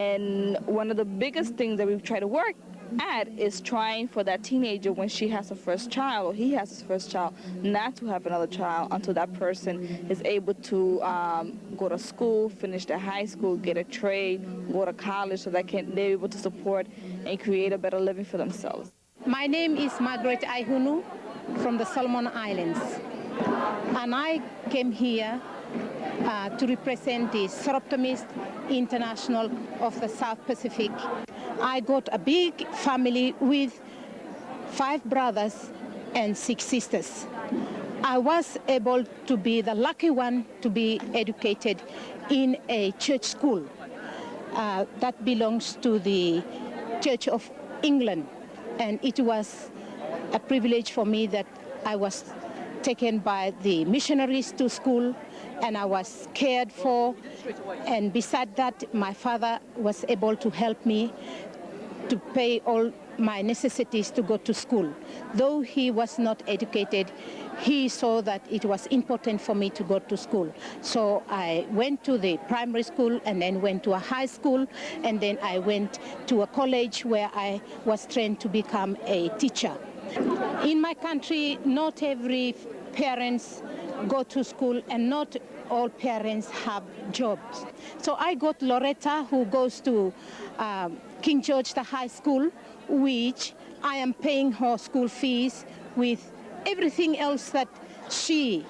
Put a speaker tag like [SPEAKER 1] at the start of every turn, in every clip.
[SPEAKER 1] And one of the biggest things that we've tried to work at is trying for that teenager when she has her first child or he has his first child not to have another child until that person is able to go to school, finish their high school, get a trade, go to college so that they're able to support and create a better living for themselves.
[SPEAKER 2] My name is Margaret Aihunu from the Solomon Islands, and I came here to represent the Soroptimist International of the South Pacific. I got a big family with 5 brothers and 6 sisters. I was able to be the lucky one to be educated in a church school that belongs to the Church of England. And it was a privilege for me that I was taken by the missionaries to school, and I was cared for. And beside that, my father was able to help me to pay all my necessities to go to school. Though he was not educated, he saw that it was important for me to go to school. So I went to the primary school and then went to a high school, and then I went to a college where I was trained to become a teacher. In my country, not every parents go to school and not all parents have jobs. So I got Loretta, who goes to King George the High School, which I am paying her school fees with everything else that she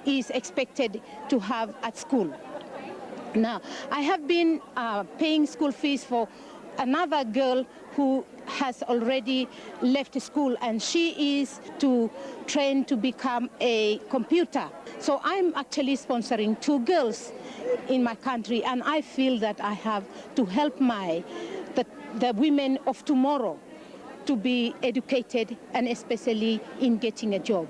[SPEAKER 2] is expected to have at school. Now, I have been paying school fees for another girl who has already left school, and she is to train to become a computer. So I'm actually sponsoring 2 girls in my country, and I feel that I have to help the women of tomorrow to be educated, and especially in getting a job.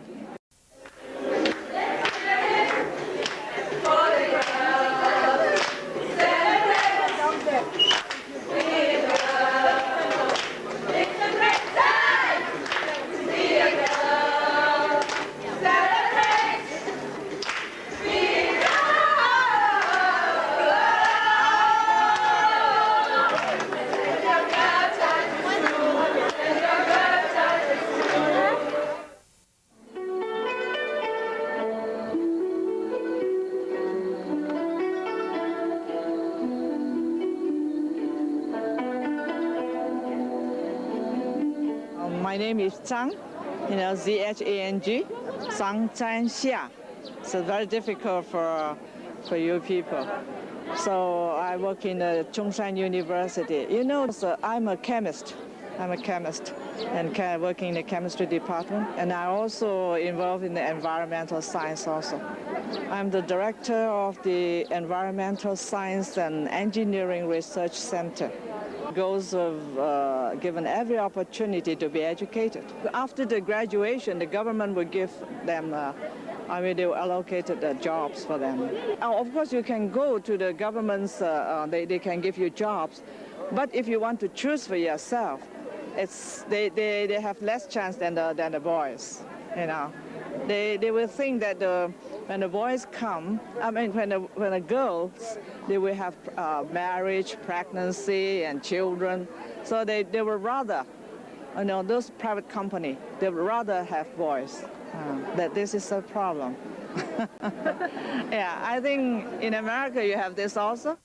[SPEAKER 3] My name is Zhang, Z-H-A-N-G, Zhang Zhanxia. It's very difficult for you people. So I work in the Zhongshan University. So I'm a chemist. And working in the chemistry department. And I also involved in the environmental science also. I'm the director of the Environmental Science and Engineering Research Center. Goals of given every opportunity to be educated. After the graduation, the government will give them, they will allocate the jobs for them. Of course, you can go to the government's, they can give you jobs, but if you want to choose for yourself, they have less chance than the boys, They will think that when the boys come, when the girls, they will have marriage, pregnancy, and children. So they would rather, those private company, they would rather have boys. That this is a problem. Yeah, I think in America you have this also.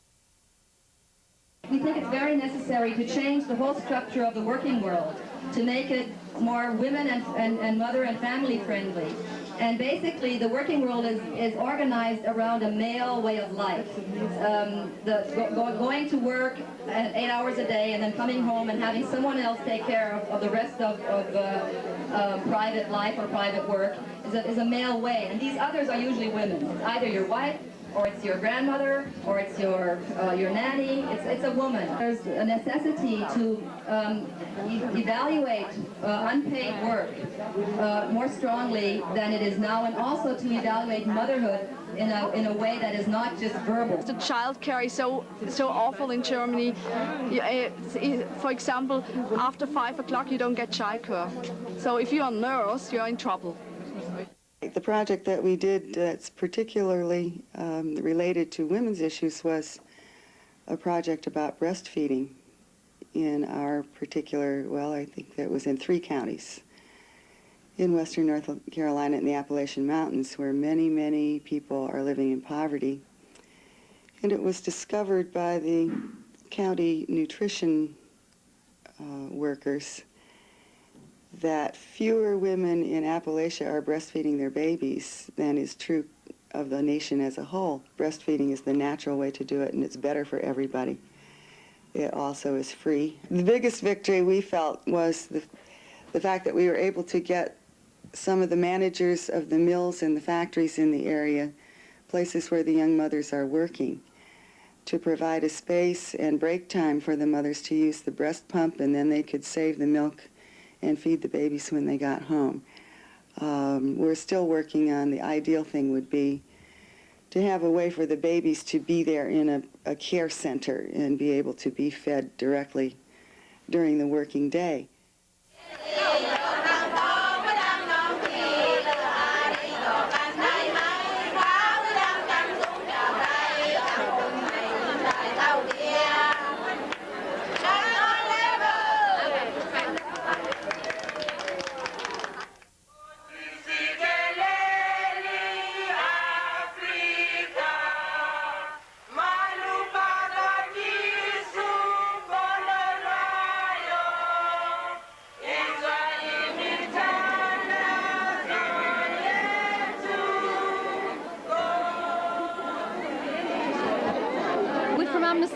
[SPEAKER 4] We think it's very necessary to change the whole structure of the working world, to make it more women and mother and family friendly. And basically the working world is organized around a male way of life. Going to work 8 hours a day and then coming home and having someone else take care of the rest of private life or private work is a male way. And these others are usually women. It's either your wife, or it's your grandmother, or it's your nanny. It's a woman. There's a necessity to evaluate unpaid work more strongly than it is now, and also to evaluate motherhood in a way that is not just verbal.
[SPEAKER 5] The child care is so awful in Germany. For example, after 5 o'clock you don't get child care. So if you're a nurse, you're in trouble.
[SPEAKER 6] The project that we did that's particularly related to women's issues was a project about breastfeeding in our particular, well, I think that was in 3 counties in western North Carolina in the Appalachian Mountains, where many, many people are living in poverty. And it was discovered by the county nutrition workers that fewer women in Appalachia are breastfeeding their babies than is true of the nation as a whole. Breastfeeding is the natural way to do it, and it's better for everybody. It also is free. The biggest victory we felt was the fact that we were able to get some of the managers of the mills and the factories in the area, places where the young mothers are working, to provide a space and break time for the mothers to use the breast pump, and then they could save the milk and feed the babies when they got home. We're still working on the ideal thing would be to have a way for the babies to be there in a care center and be able to be fed directly during the working day.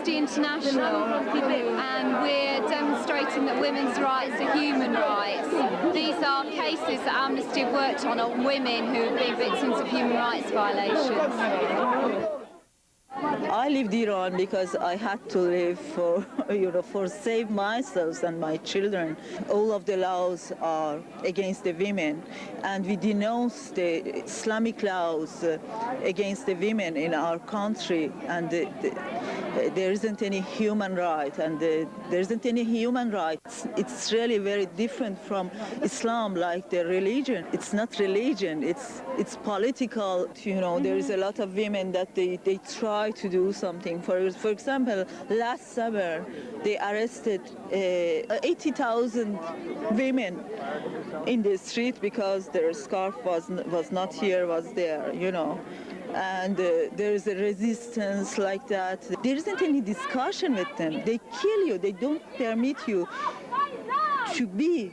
[SPEAKER 7] International, and we're demonstrating that women's rights are human rights. These are cases that Amnesty have worked on women who have been victims of human rights violations.
[SPEAKER 8] I lived Iran because I had to live for, for save myself and my children. All of the laws are against the women, and we denounce the Islamic laws against the women in our country, and there isn't any human right, and there isn't any human rights. It's really very different from Islam, like the religion. It's not religion, it's political. There is a lot of women that they try to do something. For example, last summer they arrested 80,000 women in the street because their scarf was not here, was there, and there is a resistance like that. There isn't any discussion with them. They kill you. They don't permit you to be